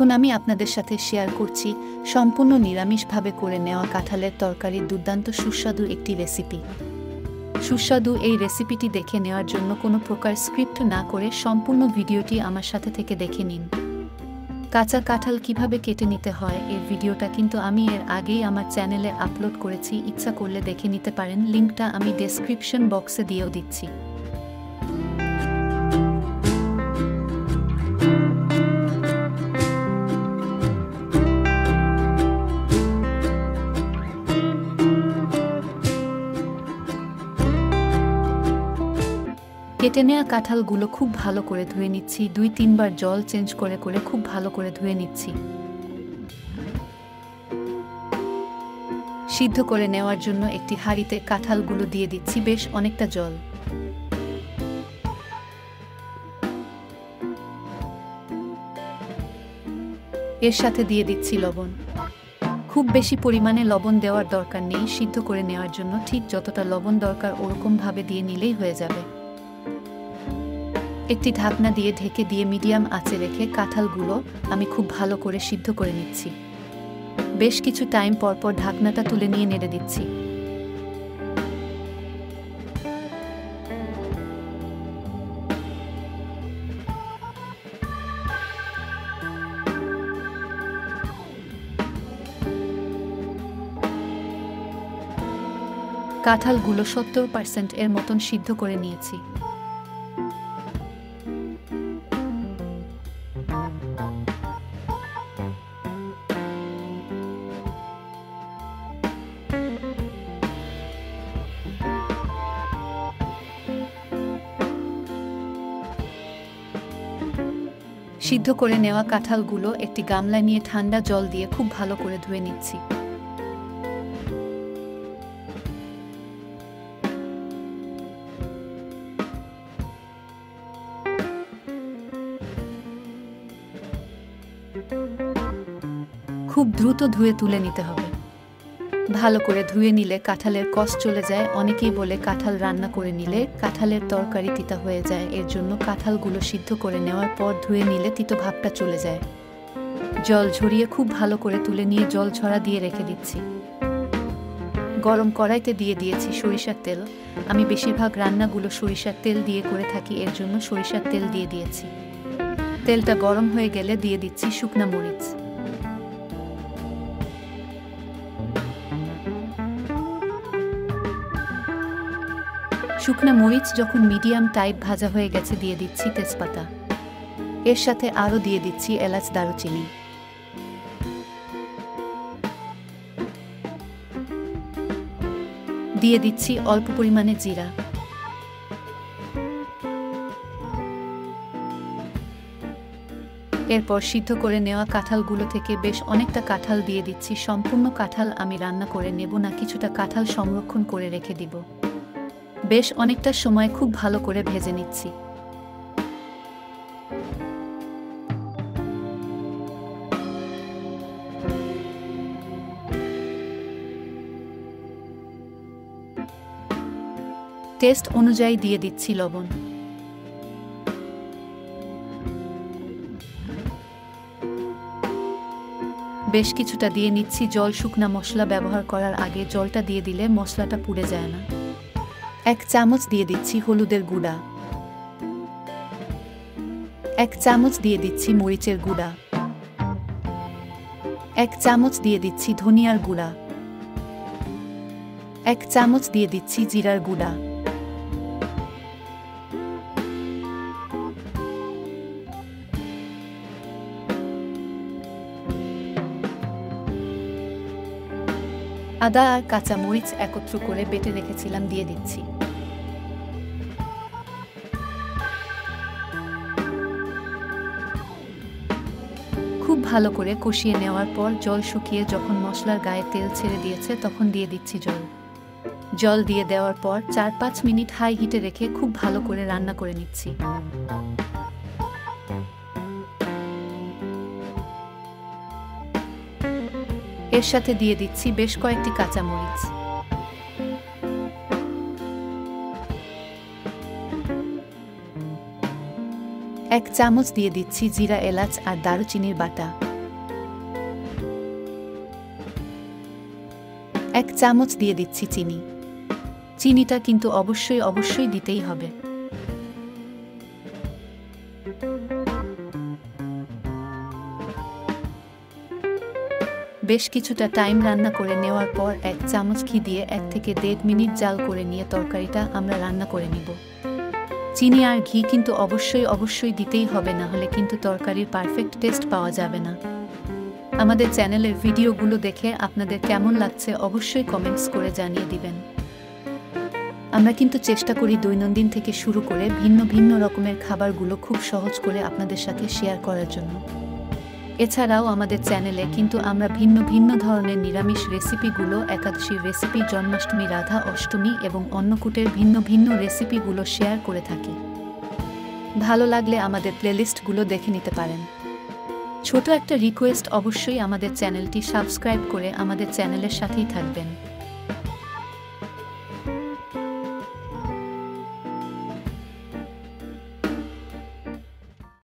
এখন আমি আপনাদের সাথে শেয়ার করছি সম্পূর্ণ নিরামিষভাবে করে নেওয়া কাঁঠালের তরকারির দুর্দান্ত সুস্বাদু একটি রেসিপি। সুস্বাদু এই রেসিপিটি দেখে নেওয়ার জন্য কোনো প্রকার স্ক্রিপ্ট না করে সম্পূর্ণ ভিডিওটি আমার সাথে থেকে দেখে নিন। কাঁচা কাঁঠাল কিভাবে কেটে নিতে হয় এর ভিডিওটা কিন্তু আমি এর আগেই আমার চ্যানেলে আপলোড করেছি, ইচ্ছা করলে দেখে নিতে পারেন। লিঙ্কটা আমি ডেসক্রিপশন বক্সে দিয়েও দিচ্ছি। কেটে নেওয়া কাঁঠালগুলো খুব ভালো করে ধুয়ে নিচ্ছি, 2-3 বার জল চেঞ্জ করে করে খুব ভালো করে ধুয়ে নিচ্ছি। সিদ্ধ করে নেওয়ার জন্য একটি হাঁড়িতে কাঁঠালগুলো দিয়ে দিচ্ছি বেশ অনেকটা জল। এর সাথে দিয়ে দিচ্ছি লবণ। খুব বেশি পরিমাণে লবণ দেওয়ার দরকার নেই, সিদ্ধ করে নেওয়ার জন্য ঠিক যতটা লবণ দরকার ওরকমভাবে দিয়ে নিলেই হয়ে যাবে। একটি ঢাকনা দিয়ে ঢেকে দিয়ে মিডিয়াম আঁচে রেখে কাঁঠালগুলো আমি খুব ভালো করে সিদ্ধ করে নিচ্ছি। বেশ কিছু টাইম পর পর ঢাকনাটা তুলে নিয়ে নেড়ে দিচ্ছি। কাঁঠালগুলো 70% এর মতন সিদ্ধ করে নিয়েছি। সিদ্ধ করে নেওয়া কাঁঠালগুলো একটি গামলা নিয়ে ঠান্ডা জল দিয়ে খুব ভালো করে ধুয়ে নিচ্ছি। খুব দ্রুত ধুয়ে তুলে নিতে হবে। ভালো করে ধুয়ে নিলে কাঁঠালের কষ চলে যায়। অনেকেই বলে কাঁঠাল রান্না করে নিলে কাঁঠালের তরকারি তিতা হয়ে যায়, এর জন্য কাঁঠালগুলো সিদ্ধ করে নেওয়ার পর ধুয়ে নিলে তিতো ভাবটা চলে যায়। জল ঝরিয়ে খুব ভালো করে তুলে নিয়ে জল ঝরা দিয়ে রেখে দিচ্ছি। গরম কড়াইতে দিয়ে দিয়েছি সরিষার তেল। আমি বেশিরভাগ রান্নাগুলো সরিষার তেল দিয়ে করে থাকি, এর জন্য সরিষার তেল দিয়ে দিয়েছি। তেলটা গরম হয়ে গেলে দিয়ে দিচ্ছি শুকনা মরিচ। শুকনা মরিচ যখন মিডিয়াম টাইপ ভাজা হয়ে গেছে দিয়ে দিচ্ছি তেজপাতা। এর সাথে আরও দিয়ে দিচ্ছি এলাচ, দারুচিনি। দিয়ে দিচ্ছি অল্প পরিমাণে জিরা। এরপর সিদ্ধ করে নেওয়া কাঁঠালগুলো থেকে বেশ অনেকটা কাঁঠাল দিয়ে দিচ্ছি। সম্পূর্ণ কাঁঠাল আমি রান্না করে নেব না, কিছুটা কাঁঠাল সংরক্ষণ করে রেখে দিব। বেশ অনেকটা সময় খুব ভালো করে ভেজে নিচ্ছি। টেস্ট অনুযায়ী দিয়ে দিচ্ছি লবণ। বেশ কিছুটা দিয়ে নিচ্ছি জল। শুকনা মশলা ব্যবহার করার আগে জলটা দিয়ে দিলে মশলাটা পুড়ে যায় না। 1 চামচ দিয়ে দিচ্ছি হলুদের গুঁড়া। 1 চামচ দিয়ে দিচ্ছি মরিচের গুঁড়া। 1 চামচ দিয়ে দিচ্ছি ধনিয়ার গুঁড়া। 1 চামচ দিয়ে দিচ্ছি জিরার গুঁড়া। আদা আর কাঁচা মরিচ একত্র করে বেটে রেখেছিলাম দিয়ে দিচ্ছি। খুব ভালো করে কষিয়ে নেওয়ার পর জল শুকিয়ে যখন মশলার গায়ে তেল ছেড়ে দিয়েছে তখন দিয়ে দিচ্ছি জল। জল দিয়ে দেওয়ার পর 4-5 মিনিট হাই হিটে রেখে খুব ভালো করে রান্না করে নিচ্ছি। এর সাথে দিয়ে দিচ্ছি বেশ কয়েকটি কাঁচা মরিচ। 1 চামচ দিয়ে দিচ্ছি জিরা, এলাচ আর দারুচিনির বাটা। 1 চামচ দিয়ে দিচ্ছি চিনি। চিনিটা কিন্তু অবশ্যই দিতেই হবে। বেশ কিছুটা টাইম রান্না করে নেওয়ার পর 1 চামচ ঘি দিয়ে 1 থেকে 1.5 মিনিট জাল করে নিয়ে তরকারিটা আমরা রান্না করে নিব। চিনি আর ঘি কিন্তু অবশ্যই দিতেই হবে, না হলে কিন্তু তরকারির পারফেক্ট টেস্ট পাওয়া যাবে না। আমাদের চ্যানেলের ভিডিওগুলো দেখে আপনাদের কেমন লাগছে অবশ্যই কমেন্টস করে জানিয়ে দিবেন। আমরা কিন্তু চেষ্টা করি দৈনন্দিন থেকে শুরু করে ভিন্ন রকমের খাবারগুলো খুব সহজ করে আপনাদের সাথে শেয়ার করার জন্য। এছাড়াও আমাদের চ্যানেলে কিন্তু আমরা ভিন্ন ধরনের নিরামিষ রেসিপিগুলো, একাদশীর রেসিপি, জন্মাষ্টমী, রাধা অষ্টমী এবং অন্নকূটের ভিন্ন রেসিপিগুলো শেয়ার করে থাকি। ভালো লাগলে আমাদের প্লেলিস্টগুলো দেখে নিতে পারেন। ছোট একটা রিকোয়েস্ট, অবশ্যই আমাদের চ্যানেলটি সাবস্ক্রাইব করে আমাদের চ্যানেলের সাথেই থাকবেন।